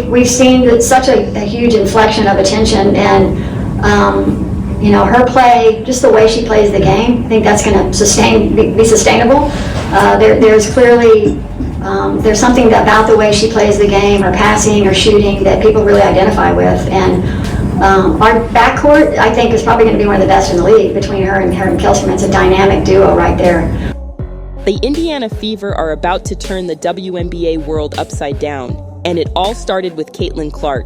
we've seen that such a huge inflection of attention, and her play, just the way she plays the game, I think that's going to be sustainable. There's clearly there's something about the way she plays the game, or passing or shooting, that people really identify with. And our backcourt, I think, is probably going to be one of the best in the league between her and Kelsey. It's a dynamic duo right there. The Indiana Fever are about to turn the WNBA world upside down, and it all started with Caitlin Clark.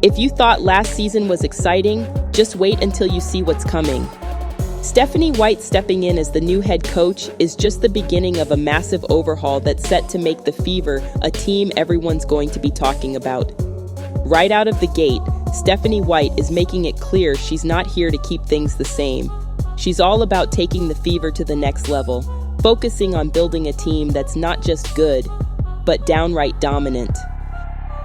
If you thought last season was exciting, just wait until you see what's coming. Stephanie White stepping in as the new head coach is just the beginning of a massive overhaul that's set to make the Fever a team everyone's going to be talking about. Right out of the gate, Stephanie White is making it clear she's not here to keep things the same. She's all about taking the Fever to the next level, focusing on building a team that's not just good, but downright dominant.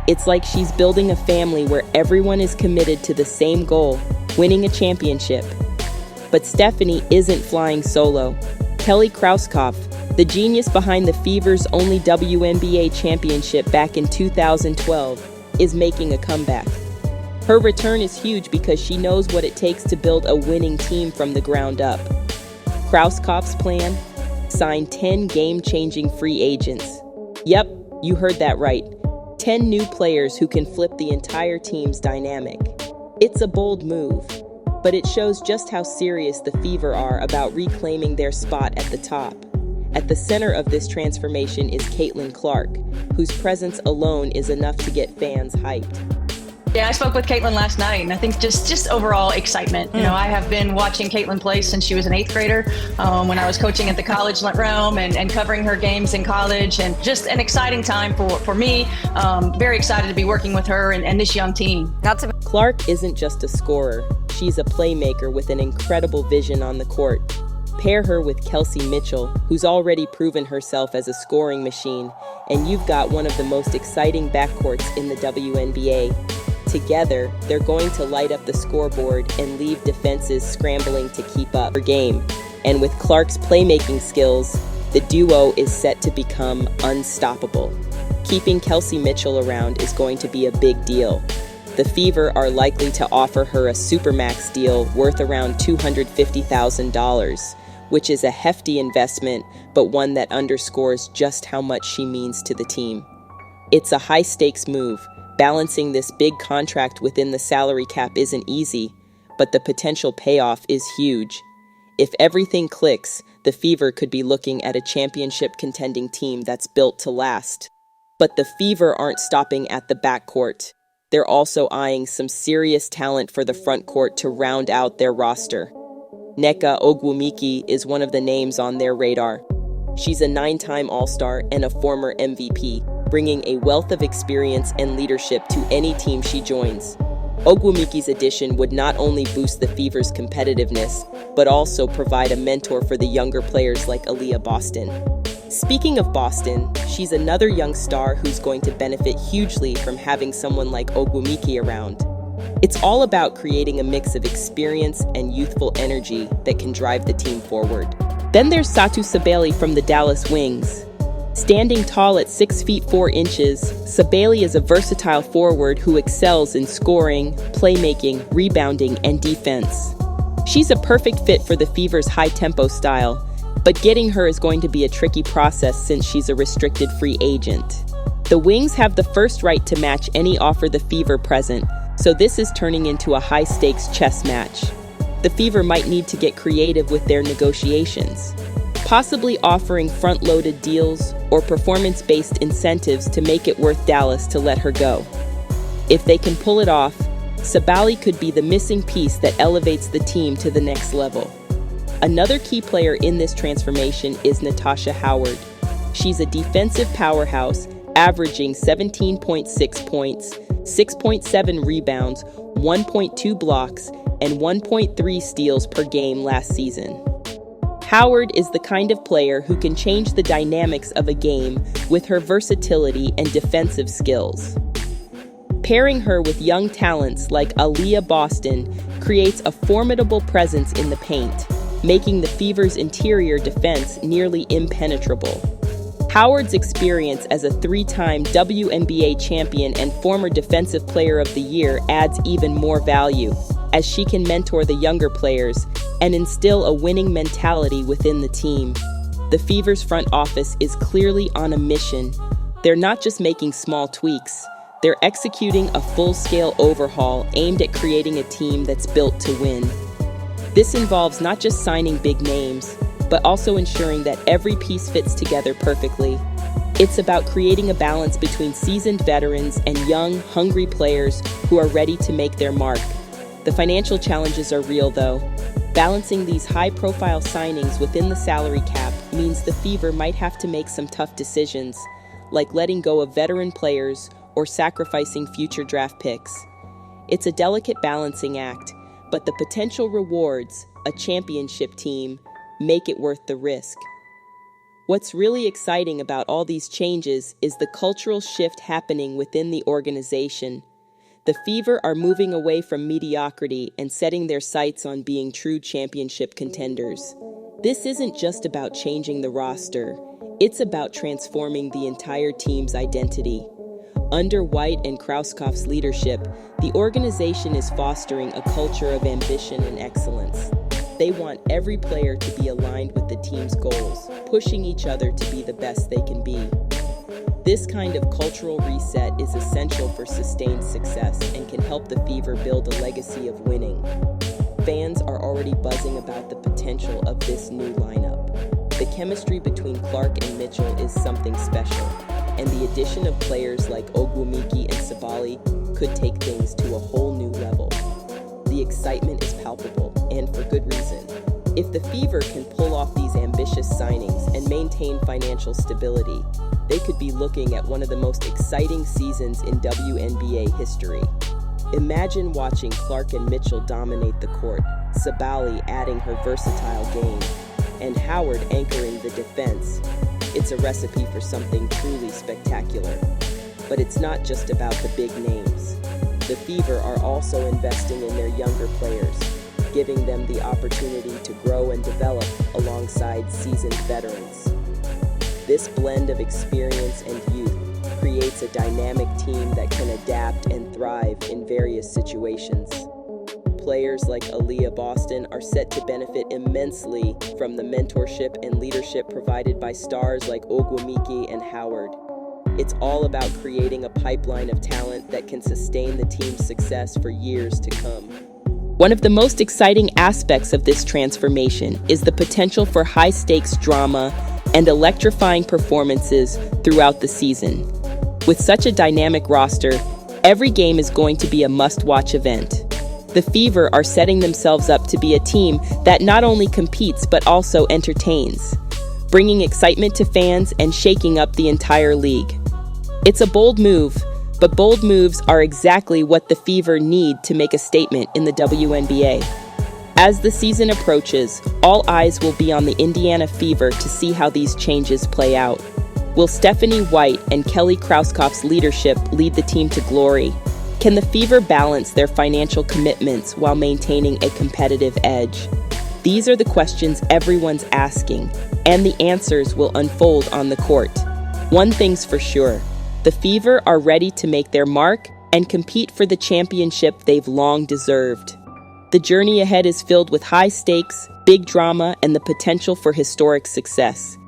It's like she's building a family where everyone is committed to the same goal, winning a championship. But Stephanie isn't flying solo. Kelly Krauskopf, the genius behind the Fever's only WNBA championship back in 2012, is making a comeback. Her return is huge because she knows what it takes to build a winning team from the ground up. Krauskopf's plan? Sign 10 game-changing free agents. Yep, you heard that right. 10 new players who can flip the entire team's dynamic. It's a bold move, but it shows just how serious the Fever are about reclaiming their spot at the top. At the center of this transformation is Caitlin Clark, whose presence alone is enough to get fans hyped. Yeah, I spoke with Caitlin last night, and I think just overall excitement. I have been watching Caitlin play since she was an 8th grader, when I was coaching at the college realm and covering her games in college, and just an exciting time for me. Very excited to be working with her and this young team. Clark isn't just a scorer. She's a playmaker with an incredible vision on the court. Pair her with Kelsey Mitchell, who's already proven herself as a scoring machine, and you've got one of the most exciting backcourts in the WNBA. Together, they're going to light up the scoreboard and leave defenses scrambling to keep up her game. And with Clark's playmaking skills, the duo is set to become unstoppable. Keeping Kelsey Mitchell around is going to be a big deal. The Fever are likely to offer her a supermax deal worth around $250,000, which is a hefty investment, but one that underscores just how much she means to the team. It's a high-stakes move. Balancing this big contract within the salary cap isn't easy, but the potential payoff is huge. If everything clicks, the Fever could be looking at a championship-contending team that's built to last. But the Fever aren't stopping at the backcourt. They're also eyeing some serious talent for the front court to round out their roster. Nneka Ogwumike is one of the names on their radar. She's a 9-time All-Star and a former MVP, bringing a wealth of experience and leadership to any team she joins. Ogwumike's addition would not only boost the Fever's competitiveness, but also provide a mentor for the younger players like Aaliyah Boston. Speaking of Boston, she's another young star who's going to benefit hugely from having someone like Ogwumike around. It's all about creating a mix of experience and youthful energy that can drive the team forward. Then there's Satou Sabally from the Dallas Wings. Standing tall at 6 feet 4 inches, Sabally is a versatile forward who excels in scoring, playmaking, rebounding, and defense. She's a perfect fit for the Fever's high-tempo style, but getting her is going to be a tricky process since she's a restricted free agent. The Wings have the first right to match any offer the Fever present, so this is turning into a high-stakes chess match. The Fever might need to get creative with their negotiations, possibly offering front-loaded deals or performance-based incentives to make it worth Dallas to let her go. If they can pull it off, Sabally could be the missing piece that elevates the team to the next level. Another key player in this transformation is Natasha Howard. She's a defensive powerhouse, averaging 17.6 points, 6.7 rebounds, 1.2 blocks, and 1.3 steals per game last season. Howard is the kind of player who can change the dynamics of a game with her versatility and defensive skills. Pairing her with young talents like Aaliyah Boston creates a formidable presence in the paint, making the Fever's interior defense nearly impenetrable. Howard's experience as a three-time WNBA champion and former Defensive Player of the Year adds even more value, as she can mentor the younger players and instill a winning mentality within the team. The Fever's front office is clearly on a mission. They're not just making small tweaks, they're executing a full-scale overhaul aimed at creating a team that's built to win. This involves not just signing big names, but also ensuring that every piece fits together perfectly. It's about creating a balance between seasoned veterans and young, hungry players who are ready to make their mark. The financial challenges are real, though. Balancing these high-profile signings within the salary cap means the Fever might have to make some tough decisions, like letting go of veteran players or sacrificing future draft picks. It's a delicate balancing act, but the potential rewards, a championship team, make it worth the risk. What's really exciting about all these changes is the cultural shift happening within the organization. The Fever are moving away from mediocrity and setting their sights on being true championship contenders. This isn't just about changing the roster, it's about transforming the entire team's identity. Under White and Krauskopf's leadership, the organization is fostering a culture of ambition and excellence. They want every player to be aligned with the team's goals, pushing each other to be the best they can be. This kind of cultural reset is essential for sustained success and can help the Fever build a legacy of winning. Fans are already buzzing about the potential of this new lineup. The chemistry between Clark and Mitchell is something special, and the addition of players like Ogwumike and Sabriel could take things to a whole new level. The excitement is palpable, and for good reason. If the Fever can pull off these ambitious signings and maintain financial stability, they could be looking at one of the most exciting seasons in WNBA history. Imagine watching Clark and Mitchell dominate the court, Sabriel adding her versatile game, and Howard anchoring the defense. It's a recipe for something truly spectacular. But it's not just about the big names. The Fever are also investing in their younger players, giving them the opportunity to grow and develop alongside seasoned veterans. This blend of experience and youth creates a dynamic team that can adapt and thrive in various situations. Players like Aaliyah Boston are set to benefit immensely from the mentorship and leadership provided by stars like Ogwumike and Howard. It's all about creating a pipeline of talent that can sustain the team's success for years to come. One of the most exciting aspects of this transformation is the potential for high-stakes drama and electrifying performances throughout the season. With such a dynamic roster, every game is going to be a must-watch event. The Fever are setting themselves up to be a team that not only competes but also entertains, bringing excitement to fans and shaking up the entire league. It's a bold move, but bold moves are exactly what the Fever need to make a statement in the WNBA. As the season approaches, all eyes will be on the Indiana Fever to see how these changes play out. Will Stephanie White and Kelly Krauskopf's leadership lead the team to glory? Can the Fever balance their financial commitments while maintaining a competitive edge? These are the questions everyone's asking, and the answers will unfold on the court. One thing's for sure, the Fever are ready to make their mark and compete for the championship they've long deserved. The journey ahead is filled with high stakes, big drama, and the potential for historic success.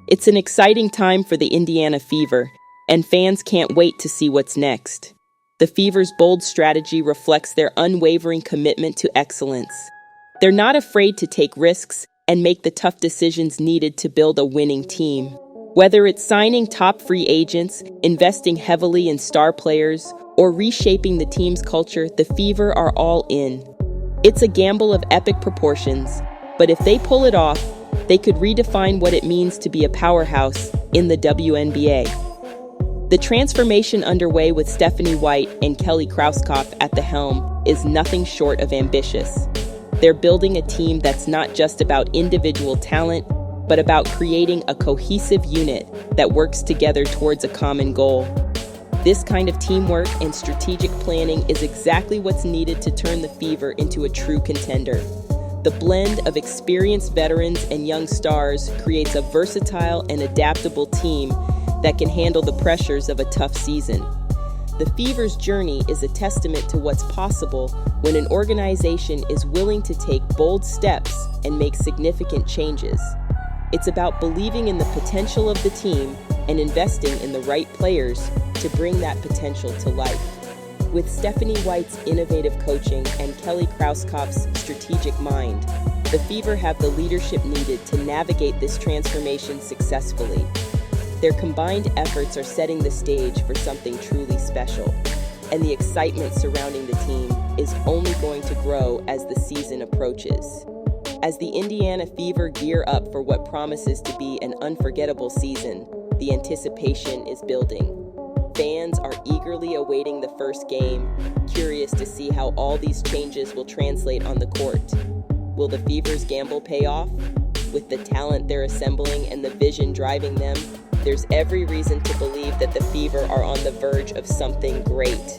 It's an exciting time for the Indiana Fever, and fans can't wait to see what's next. The Fever's bold strategy reflects their unwavering commitment to excellence. They're not afraid to take risks and make the tough decisions needed to build a winning team. Whether it's signing top free agents, investing heavily in star players, or reshaping the team's culture, the Fever are all in. It's a gamble of epic proportions, but if they pull it off, they could redefine what it means to be a powerhouse in the WNBA. The transformation underway with Stephanie White and Kelly Krauskopf at the helm is nothing short of ambitious. They're building a team that's not just about individual talent, but about creating a cohesive unit that works together towards a common goal. This kind of teamwork and strategic planning is exactly what's needed to turn the Fever into a true contender. The blend of experienced veterans and young stars creates a versatile and adaptable team that can handle the pressures of a tough season. The Fever's journey is a testament to what's possible when an organization is willing to take bold steps and make significant changes. It's about believing in the potential of the team and investing in the right players to bring that potential to life. With Stephanie White's innovative coaching and Kelly Krauskopf's strategic mind, the Fever have the leadership needed to navigate this transformation successfully. Their combined efforts are setting the stage for something truly special, and the excitement surrounding the team is only going to grow as the season approaches. As the Indiana Fever gear up for what promises to be an unforgettable season, the anticipation is building. Fans are eagerly awaiting the first game, curious to see how all these changes will translate on the court. Will the Fever's gamble pay off? With the talent they're assembling and the vision driving them, there's every reason to believe that the Fever are on the verge of something great.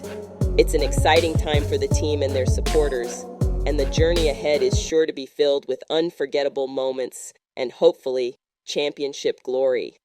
It's an exciting time for the team and their supporters, and the journey ahead is sure to be filled with unforgettable moments and hopefully championship glory.